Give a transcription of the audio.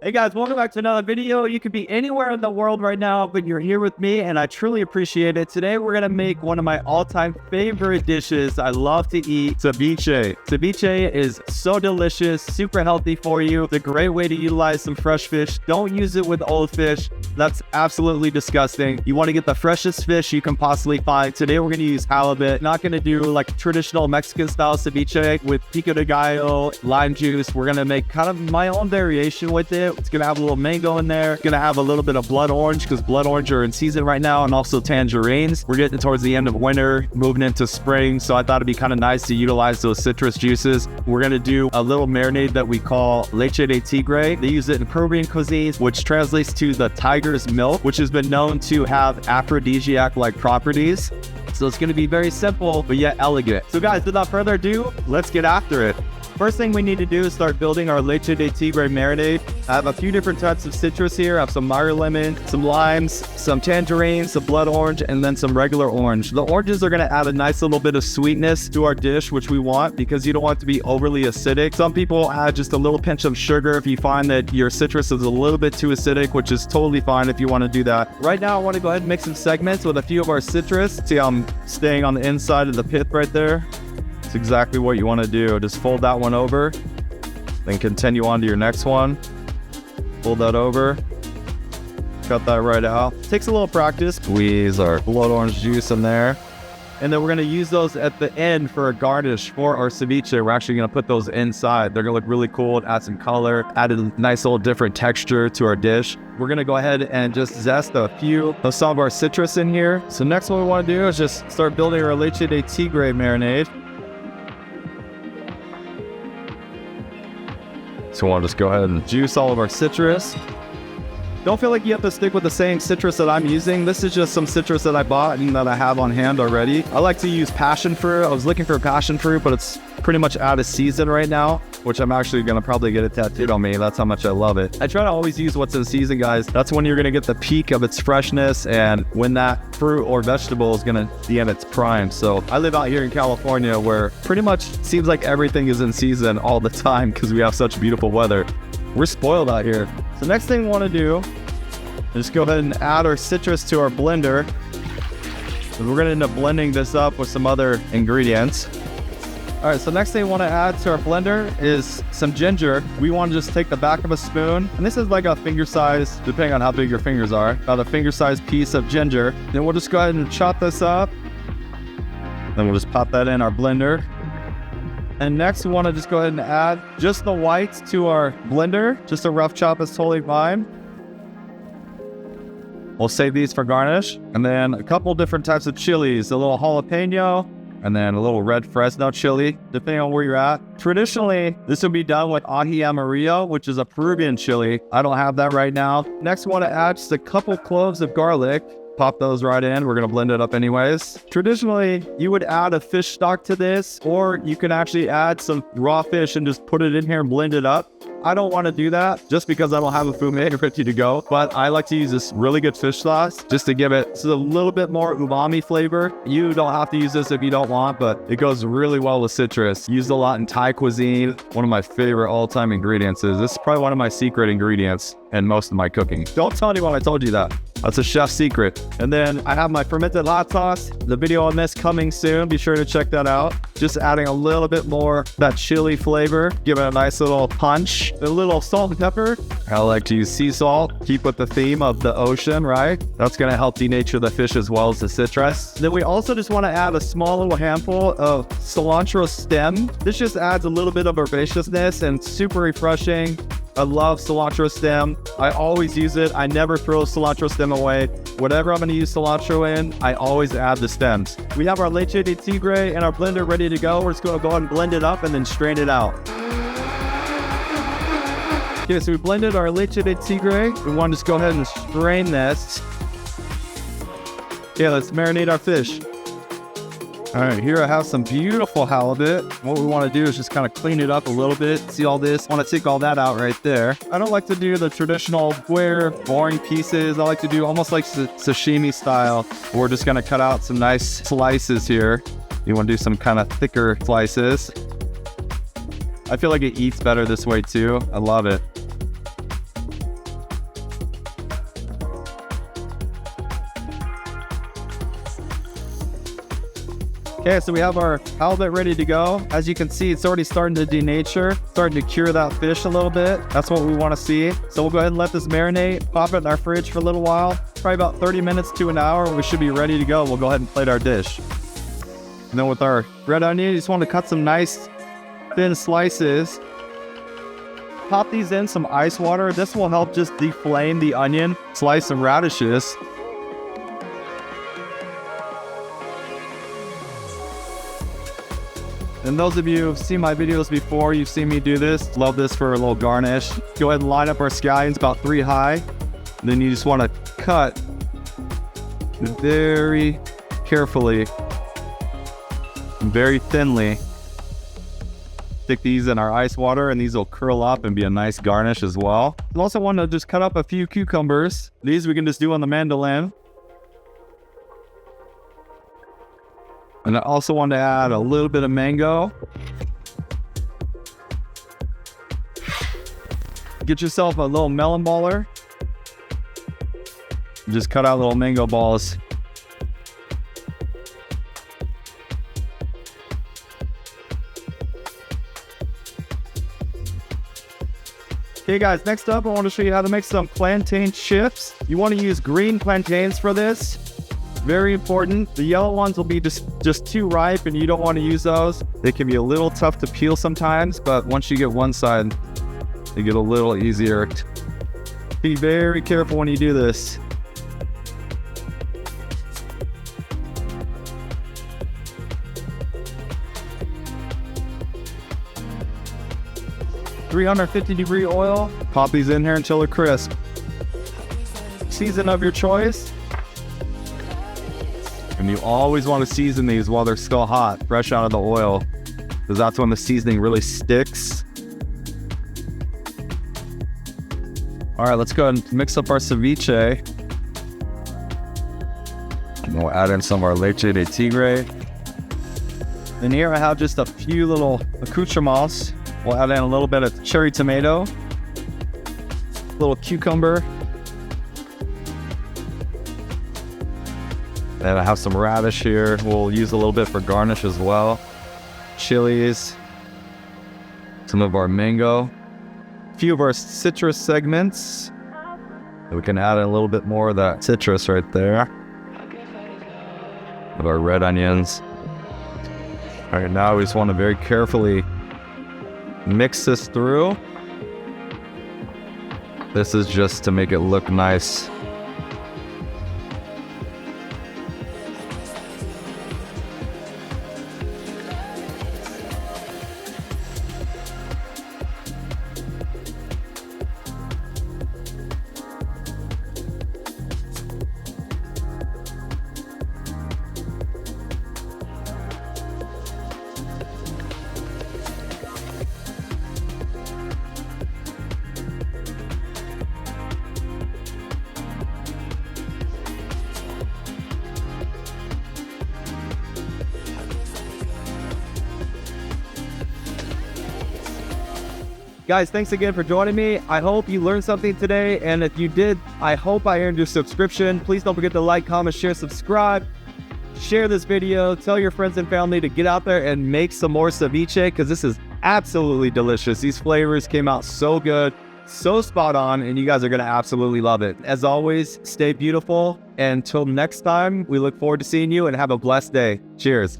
Hey guys, welcome back to another video. You could be anywhere in the world right now, but you're here with me and I truly appreciate it. Today we're gonna make one of my all-time favorite dishes. I love to eat ceviche. Ceviche is so delicious, super healthy for you. It's a great way to utilize some fresh fish. Don't use it with old fish. That's absolutely disgusting. You want to get the freshest fish you can possibly find. Today we're gonna use halibut. Not gonna do like traditional Mexican style ceviche with pico de gallo, lime juice. We're gonna make kind of my own variation with it. It's gonna have a little mango in there. It's gonna have a little bit of blood orange because blood orange are in season right now, and also tangerines. We're getting towards the end of winter, moving into spring, so I thought it'd be kind of nice to utilize those citrus juices. We're gonna do a little marinade that we call Leche de Tigre. They use it in Peruvian cuisines, which translates to the tiger's milk, which has been known to have aphrodisiac-like properties. So it's gonna be very simple, but yet elegant. So guys, without further ado, let's get after it. First thing we need to do is start building our Leche de Tigre marinade. I have a few different types of citrus here. I have some meyer lemon, some limes, some tangerines, some blood orange, and then some regular orange. The oranges are gonna add a nice little bit of sweetness to our dish, which we want because you don't want it to be overly acidic. Some people add just a little pinch of sugar if you find that your citrus is a little bit too acidic, which is totally fine if you wanna do that. Right now, I wanna go ahead and mix some segments with a few of our citrus. See how I'm staying on the inside of the pith right there? It's exactly what you want to do. Just fold that one over, then continue on to your next one. Fold that over, cut that right out. Takes a little practice. Squeeze our blood orange juice in there. And then we're going to use those at the end for a garnish for our ceviche. We're actually going to put those inside. They're going to look really cool, add some color, add a nice little different texture to our dish. We're going to go ahead and just zest a few of some of our citrus in here. So next what we want to do is just start building our Leche de Tigre marinade. So we'll just go ahead and juice all of our citrus. Don't feel like you have to stick with the same citrus that I'm using. This is just some citrus that I bought and that I have on hand already. I like to use passion fruit. I was looking for passion fruit, but it's pretty much out of season right now, which I'm actually gonna probably get it tattooed on me. That's how much I love it. I try to always use what's in season, guys. That's when you're gonna get the peak of its freshness and when that fruit or vegetable is gonna be in its prime. So I live out here in California where pretty much seems like everything is in season all the time because we have such beautiful weather. We're spoiled out here. So next thing we wanna do is just go ahead and add our citrus to our blender. And we're gonna end up blending this up with some other ingredients. All right, so next thing we want to add to our blender is some ginger. We want to just take the back of a spoon, and this is like a finger size, depending on how big your fingers are, about a finger size piece of ginger. Then we'll just go ahead and chop this up. Then we'll just pop that in our blender. And next we want to just go ahead and add just the whites to our blender. Just a rough chop is totally fine. We'll save these for garnish. And then a couple different types of chilies, a little jalapeno, and then a little red fresno chili, depending on where you're at. Traditionally, this would be done with ají amarillo, which is a Peruvian chili. I don't have that right now. Next, we want to add just a couple cloves of garlic. Pop those right in. We're going to blend it up anyways. Traditionally, you would add a fish stock to this, or you can actually add some raw fish and just put it in here and blend it up. I don't want to do that just because I don't have a fumet ready to go, but I like to use this really good fish sauce just to give it just a little bit more umami flavor. You don't have to use this if you don't want, but it goes really well with citrus. Used a lot in Thai cuisine. One of my favorite all-time ingredients is this is probably one of my secret ingredients in most of my cooking. Don't tell anyone I told you that. That's a chef's secret. And then I have my fermented hot sauce. The video on this coming soon. Be sure to check that out. Just adding a little bit more of that chili flavor, give it a nice little punch. A little salt and pepper. I like to use sea salt. Keep with the theme of the ocean, right? That's gonna help denature the fish as well as the citrus. Then we also just wanna add a small little handful of cilantro stem. This just adds a little bit of herbaceousness and super refreshing. I love cilantro stem. I always use it. I never throw cilantro stem away. Whatever I'm gonna use cilantro in, I always add the stems. We have our Leche de Tigre in our blender ready to go. We're just gonna go ahead and blend it up and then strain it out. Okay, so we blended our Leche de Tigre. We want to just go ahead and strain this. Yeah, let's marinate our fish. All right, here I have some beautiful halibut. What we want to do is just kind of clean it up a little bit. See all this? I want to take all that out right there. I don't like to do the traditional square, boring pieces. I like to do almost like sashimi style. We're just going to cut out some nice slices here. You want to do some kind of thicker slices. I feel like it eats better this way too. I love it. Okay, so we have our halibut ready to go. As you can see, it's already starting to denature, starting to cure that fish a little bit. That's what we want to see. So we'll go ahead and let this marinate, pop it in our fridge for a little while, probably about 30 minutes to an hour. We should be ready to go. We'll go ahead and plate our dish. And then with our red onion, you just want to cut some nice thin slices. Pop these in some ice water. This will help just deflame the onion. Slice some radishes. And those of you who've seen my videos before, you've seen me do this. Love this for a little garnish. Go ahead and line up our scallions about 3 high. And then you just want to cut very carefully and very thinly. Stick these in our ice water and these will curl up and be a nice garnish as well. I also want to just cut up a few cucumbers. These we can just do on the mandolin. And I also want to add a little bit of mango. Get yourself a little melon baller. Just cut out little mango balls. Okay guys, next up I want to show you how to make some plantain chips. You want to use green plantains for this. Very important. The yellow ones will be just too ripe and you don't want to use those. They can be a little tough to peel sometimes, but once you get one side, they get a little easier. Be very careful when you do this. .350-degree oil. Pop these in here until they're crisp. Season of your choice. And you always want to season these while they're still hot, fresh out of the oil, because that's when the seasoning really sticks. All right, let's go ahead and mix up our ceviche. And we'll add in some of our Leche de Tigre. And here I have just a few little accoutrements. We'll add in a little bit of cherry tomato, a little cucumber. And I have some radish here. We'll use a little bit for garnish as well. Chilies, some of our mango, a few of our citrus segments. We can add in a little bit more of that citrus right there. Of our red onions. All right, now we just want to very carefully mix this through. This is just to make it look nice. Guys, thanks again for joining me. I hope you learned something today, and if you did, I hope I earned your subscription. Please don't forget to like, comment, share, subscribe. Share this video. Tell your friends and family to get out there and make some more ceviche, because this is absolutely delicious. These flavors came out so good, so spot on, and you guys are going to absolutely love it. As always, stay beautiful. And until next time, we look forward to seeing you and have a blessed day. Cheers.